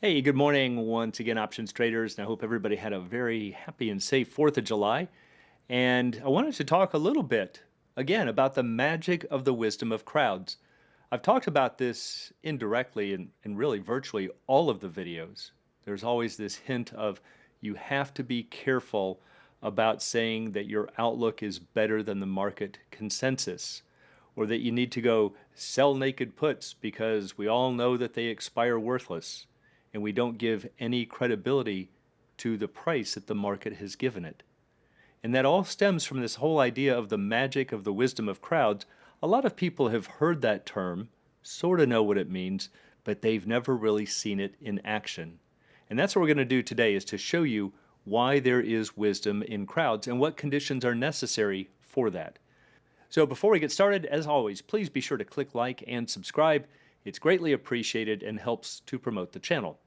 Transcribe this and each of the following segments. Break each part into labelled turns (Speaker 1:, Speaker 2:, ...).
Speaker 1: Hey, good morning once again, options traders. And I hope everybody had a very happy and safe 4th of July. And I wanted to talk a little bit again about the magic of the wisdom of crowds. I've talked about this indirectly in really virtually all of the videos. There's always this hint of you have to be careful about saying that your outlook is better than the market consensus, or that you need to go sell naked puts because we all know that they expire worthless and we don't give any credibility to the price that the market has given it. And that all stems from this whole idea of the magic of the wisdom of crowds. A lot of people have heard that term, sort of know what it means, but they've never really seen it in action. And that's what we're going to do today, is to show you why there is wisdom in crowds and what conditions are necessary for that. So before we get started, as always, please be sure to click like and subscribe. It's greatly appreciated and helps to promote the channel.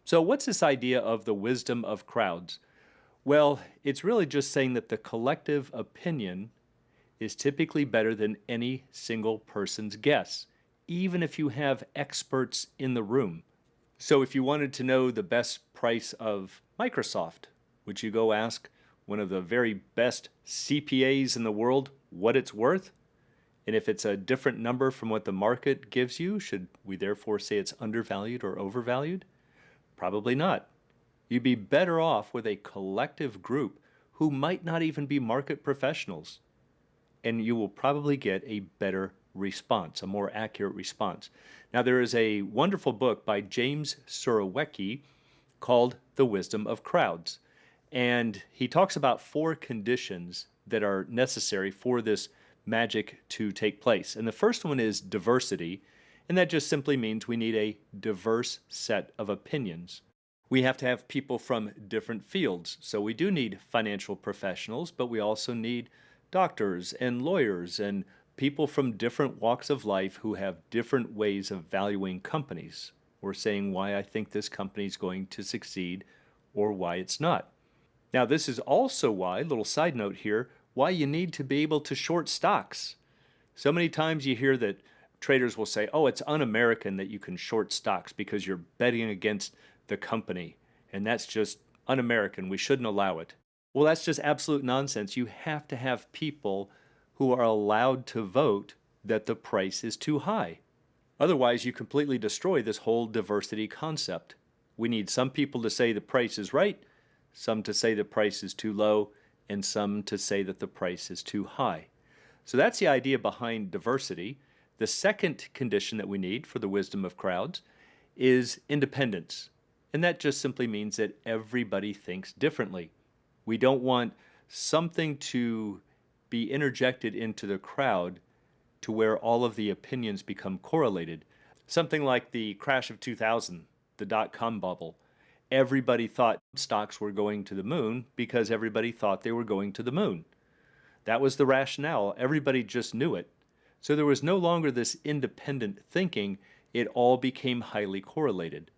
Speaker 1: So what's this idea of the wisdom of crowds? Well, it's really just saying that the collective opinion is typically better than any single person's guess, even if you have experts in the room. So if you wanted to know the best price of Microsoft, would you go ask one of the very best CPAs in the world what it's worth? And if it's a different number from what the market gives you, should we therefore say it's undervalued or overvalued? Probably not. You'd be better off with a collective group who might not even be market professionals, and you will probably get a better response, a more accurate response. Now, there is a wonderful book by James Surowiecki called The Wisdom of Crowds, and he talks about 4 conditions that are necessary for this magic to take place. And the first one is diversity, and that just simply means we need a diverse set of opinions. We have to have people from different fields. So we do need financial professionals, but we also need doctors and lawyers and people from different walks of life who have different ways of valuing companies, or saying why I think this company is going to succeed or why it's not. Now, this is also why, little side note here, why you need to be able to short stocks. So many times you hear that traders will say, oh, it's un-American that you can short stocks because you're betting against the company, and that's just un-American. We shouldn't allow it. Well, that's just absolute nonsense. You have to have people who are allowed to vote that the price is too high. Otherwise, you completely destroy this whole diversity concept. We need some people to say the price is right, some to say the price is too low, and some to say that the price is too high. So that's the idea behind diversity. The second condition that we need for the wisdom of crowds is independence. And that just simply means that everybody thinks differently. We don't want something to be interjected into the crowd to where all of the opinions become correlated. Something like the crash of 2000, the dot-com bubble. Everybody thought stocks were going to the moon because everybody thought they were going to the moon. That was the rationale. Everybody just knew it. So there was no longer this independent thinking. It all became highly correlated.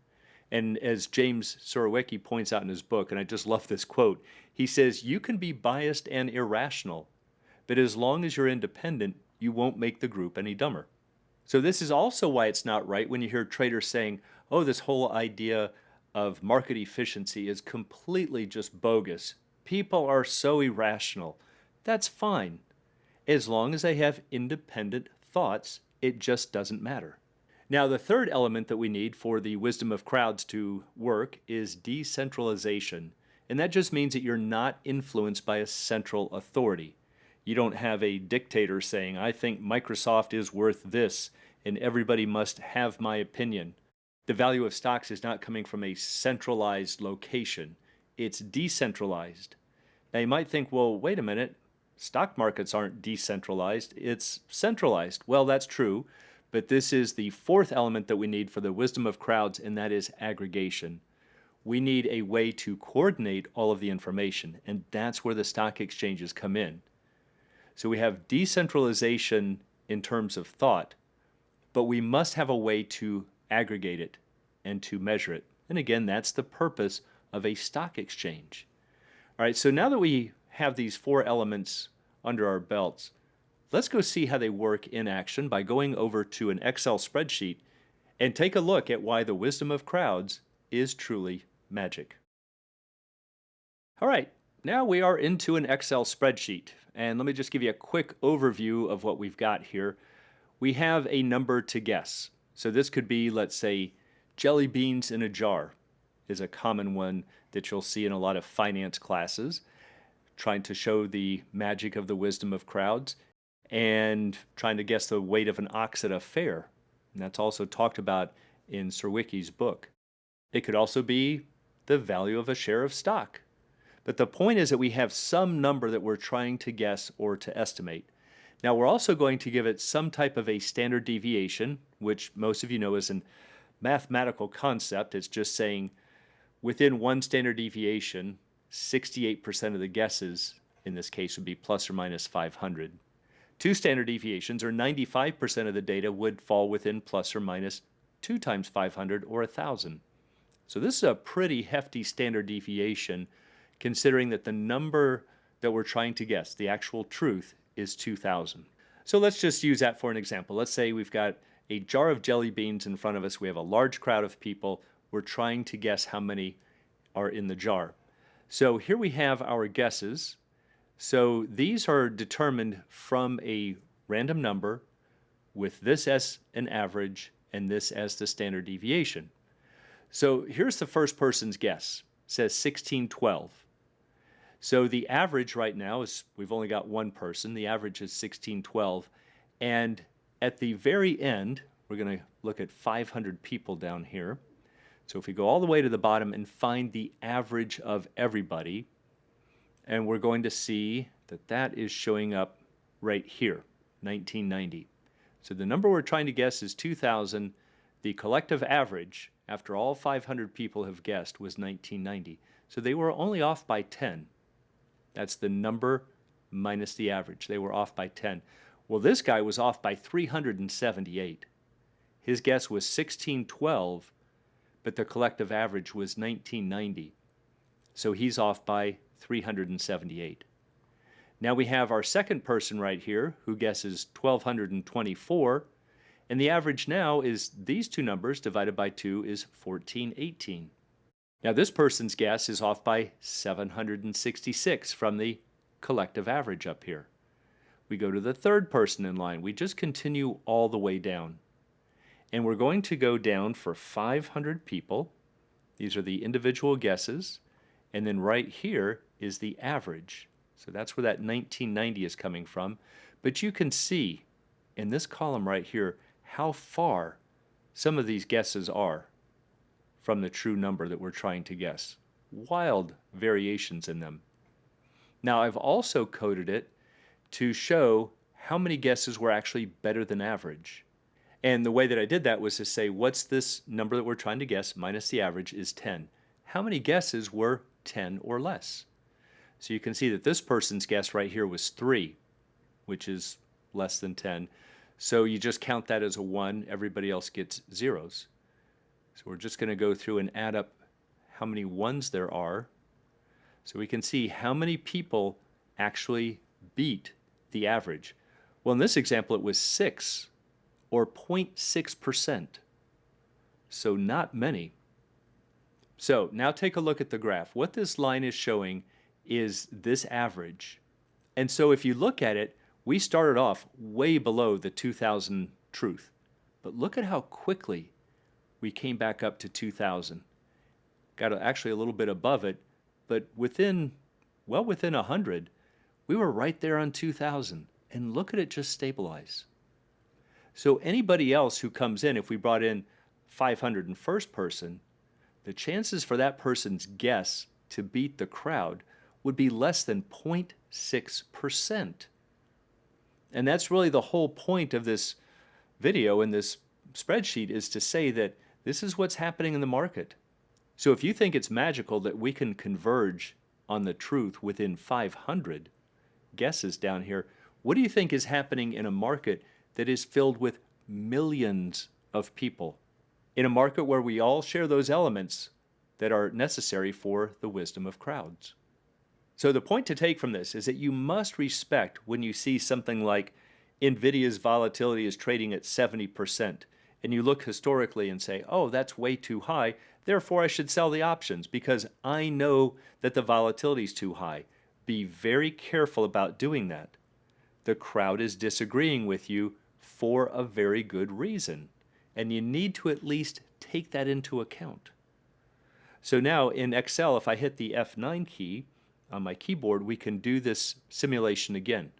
Speaker 1: And as James Surowiecki points out in his book, and I just love this quote, he says, you can be biased and irrational, but as long as you're independent, you won't make the group any dumber. So this is also why it's not right when you hear traders saying, oh, this whole idea of market efficiency is completely just bogus. People are so irrational. That's fine. As long as they have independent thoughts, it just doesn't matter. Now, the third element that we need for the wisdom of crowds to work is decentralization. And that just means that you're not influenced by a central authority. You don't have a dictator saying, I think Microsoft is worth this, and everybody must have my opinion. The value of stocks is not coming from a centralized location. It's decentralized. Now, you might think, well, wait a minute. Stock markets aren't decentralized, it's centralized. Well, that's true, but this is the fourth element that we need for the wisdom of crowds, and that is aggregation. We need a way to coordinate all of the information, and that's where the stock exchanges come in. So we have decentralization in terms of thought, but we must have a way to aggregate it and to measure it. And again, that's the purpose of a stock exchange. All right, so now that we have these 4 elements under our belts, let's go see how they work in action by going over to an Excel spreadsheet and take a look at why the wisdom of crowds is truly magic. All right, now we are into an Excel spreadsheet. And let me just give you a quick overview of what we've got here. We have a number to guess. So this could be, let's say, jelly beans in a jar is a common one that you'll see in a lot of finance classes, trying to show the magic of the wisdom of crowds and trying to guess the weight of an ox at a fair. And that's also talked about in Sirwicky's book. It could also be the value of a share of stock. But the point is that we have some number that we're trying to guess or to estimate. Now, we're also going to give it some type of a standard deviation, which most of you know is a mathematical concept. It's just saying within one standard deviation, 68% of the guesses in this case would be plus or minus 500. Two standard deviations, or 95% of the data, would fall within plus or minus 2 times 500, or 1,000. So this is a pretty hefty standard deviation, considering that the number that we're trying to guess, the actual truth, is 2,000. So let's just use that for an example. Let's say we've got a jar of jelly beans in front of us. We have a large crowd of people. We're trying to guess how many are in the jar. So here we have our guesses. So these are determined from a random number with this as an average and this as the standard deviation. So here's the first person's guess. It says 1612. So the average right now is, we've only got one person. The average is 1612. And at the very end, we're going to look at 500 people down here. So if we go all the way to the bottom and find the average of everybody, and we're going to see that that is showing up right here, 1990. So the number we're trying to guess is 2,000. The collective average, after all 500 people have guessed, was 1990. So they were only off by 10. That's the number minus the average. They were off by 10. Well, this guy was off by 378. His guess was 1612, but the collective average was 1990. So he's off by 378. Now we have our second person right here who guesses 1224, and the average now is these two numbers divided by 2 is 1418. Now this person's guess is off by 766 from the collective average up here. We go to the third person in line. We just continue all the way down. And we're going to go down for 500 people. These are the individual guesses. And then right here is the average. So that's where that 1990 is coming from. But you can see in this column right here how far some of these guesses are from the true number that we're trying to guess. Wild variations in them. Now I've also coded it to show how many guesses were actually better than average. And the way that I did that was to say, what's this number that we're trying to guess minus the average is 10. How many guesses were 10 or less? So you can see that this person's guess right here was 3, which is less than 10. So you just count that as a 1. Everybody else gets zeros. So we're just going to go through and add up how many 1s there are, so we can see how many people actually beat the average. Well, in this example, it was 6, or 0.6%. So not many. So now take a look at the graph. What this line is showing is this average. And so if you look at it, we started off way below the 2000 truth. But look at how quickly we came back up to 2000. Got actually a little bit above it, but within 100, we were right there on 2000. And look at it just stabilize. So anybody else who comes in, if we brought in 500 in first person, the chances for that person's guess to beat the crowd would be less than 0.6%. And that's really the whole point of this video and this spreadsheet, is to say that this is what's happening in the market. So if you think it's magical that we can converge on the truth within 500 guesses down here, what do you think is happening in a market that is filled with millions of people? In a market where we all share those elements that are necessary for the wisdom of crowds. So the point to take from this is that you must respect when you see something like NVIDIA's volatility is trading at 70%, and you look historically and say, oh, that's way too high, therefore I should sell the options because I know that the volatility is too high. Be very careful about doing that. The crowd is disagreeing with you for a very good reason, and you need to at least take that into account. So now in Excel, if I hit the F9 key on my keyboard, we can do this simulation again.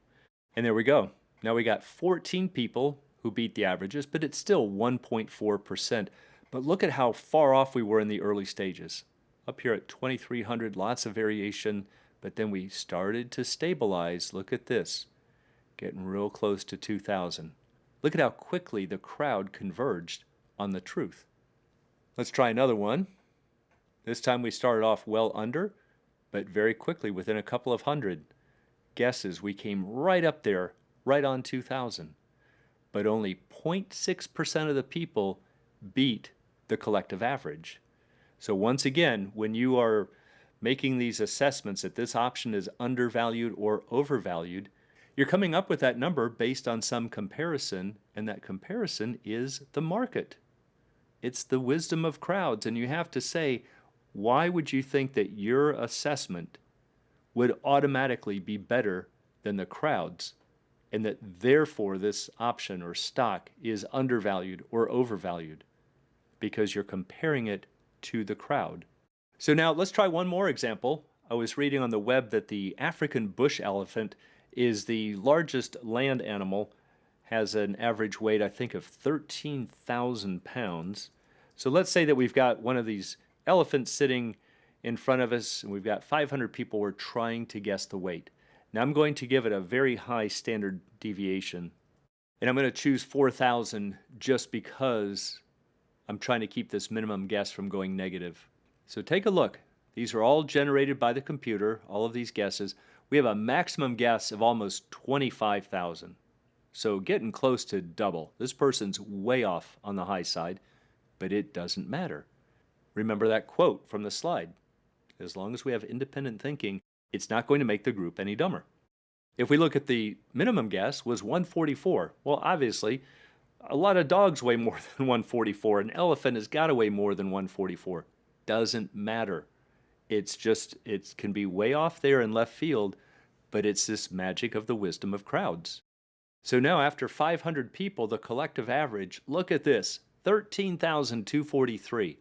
Speaker 1: And there we go. Now we got 14 people who beat the averages, but it's still 1.4%. But look at how far off we were in the early stages. Up here at 2,300, lots of variation, but then we started to stabilize. Look at this, getting real close to 2,000. Look at how quickly the crowd converged on the truth. Let's try another one. This time we started off well under, but very quickly, within a couple of hundred guesses, we came right up there, right on 2,000. But only 0.6% of the people beat the collective average. So once again, when you are making these assessments that this option is undervalued or overvalued, you're coming up with that number based on some comparison, and that comparison is the market. It's the wisdom of crowds, and you have to say, why would you think that your assessment would automatically be better than the crowd's, and that therefore this option or stock is undervalued or overvalued? Because you're comparing it to the crowd. So now let's try one more example. I was reading on the web that the African bush elephant is the largest land animal, has an average weight, I think, of 13,000 pounds. So let's say that we've got one of these elephants sitting in front of us, and we've got 500 people who are trying to guess the weight. Now I'm going to give it a very high standard deviation, and I'm going to choose 4,000 just because I'm trying to keep this minimum guess from going negative. So take a look. These are all generated by the computer, all of these guesses. We have a maximum guess of almost 25,000. So getting close to double. This person's way off on the high side, but it doesn't matter. Remember that quote from the slide. As long as we have independent thinking, it's not going to make the group any dumber. If we look at the minimum guess was 144. Well, obviously, a lot of dogs weigh more than 144. An elephant has got to weigh more than 144. Doesn't matter. It's just, it can be way off there in left field, but it's this magic of the wisdom of crowds. So now after 500 people, the collective average, look at this, 13,243.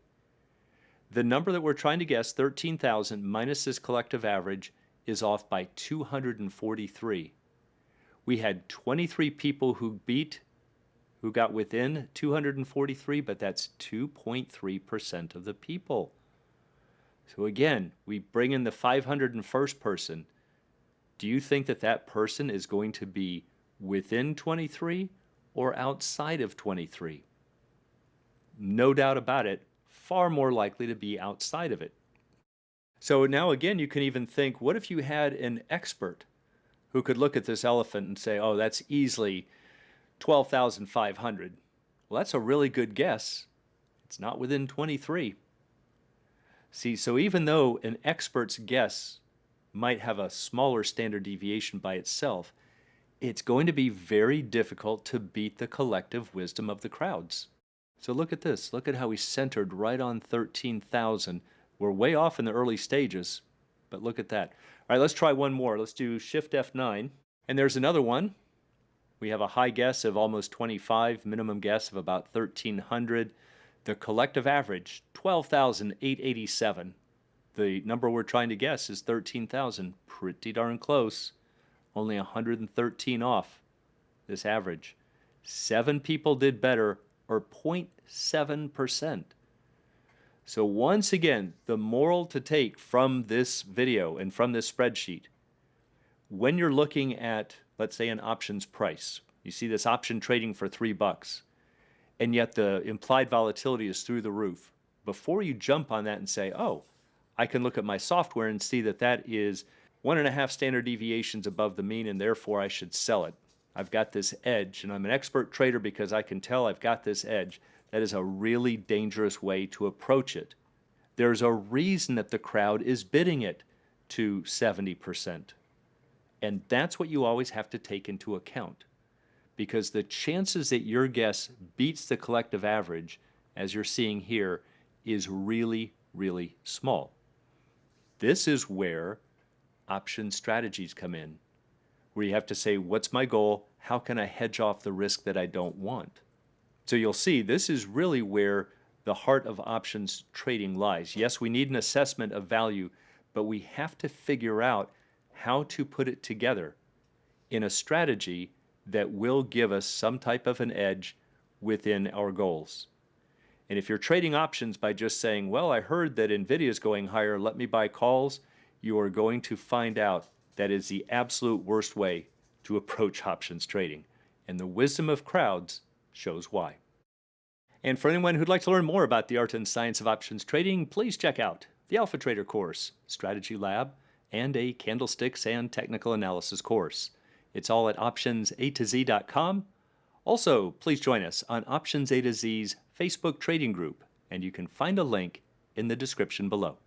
Speaker 1: The number that we're trying to guess, 13,000 minus this collective average, is off by 243. We had 23 people who got within 243, but that's 2.3% of the people. So again, we bring in the 501st person. Do you think that that person is going to be within 23 or outside of 23? No doubt about it, far more likely to be outside of it. So now again, you can even think, what if you had an expert who could look at this elephant and say, oh, that's easily 12,500. Well, that's a really good guess. It's not within 23. See, so even though an expert's guess might have a smaller standard deviation by itself, it's going to be very difficult to beat the collective wisdom of the crowds. So look at this. Look at how we centered right on 13,000. We're way off in the early stages, but look at that. All right, let's try one more. Let's do Shift F9. And there's another one. We have a high guess of almost 25, minimum guess of about 1,300. The collective average, 12,887. The number we're trying to guess is 13,000. Pretty darn close. Only 113 off this average. 7 people did better, or 0.7%. So once again, the moral to take from this video and from this spreadsheet, when you're looking at, let's say, an options price, you see this option trading for $3, and yet the implied volatility is through the roof. Before you jump on that and say, oh, I can look at my software and see that that is 1.5 standard deviations above the mean, and therefore I should sell it. I've got this edge, and I'm an expert trader because I can tell I've got this edge. That is a really dangerous way to approach it. There's a reason that the crowd is bidding it to 70%. And that's what you always have to take into account. because the chances that your guess beats the collective average, as you're seeing here, is really, really small. This is where option strategies come in, where you have to say, what's my goal? How can I hedge off the risk that I don't want? So you'll see this is really where the heart of options trading lies. Yes, we need an assessment of value, but we have to figure out how to put it together in a strategy that will give us some type of an edge within our goals. And if you're trading options by just saying, well, I heard that NVIDIA is going higher, let me buy calls, you are going to find out that is the absolute worst way to approach options trading. And the wisdom of crowds shows why. And for anyone who'd like to learn more about the art and science of options trading, please check out the Alpha Trader course, Strategy Lab, and a candlesticks and technical analysis course. It's all at optionsatoz.com. Also, please join us on Options A to Z's Facebook trading group, and you can find a link in the description below.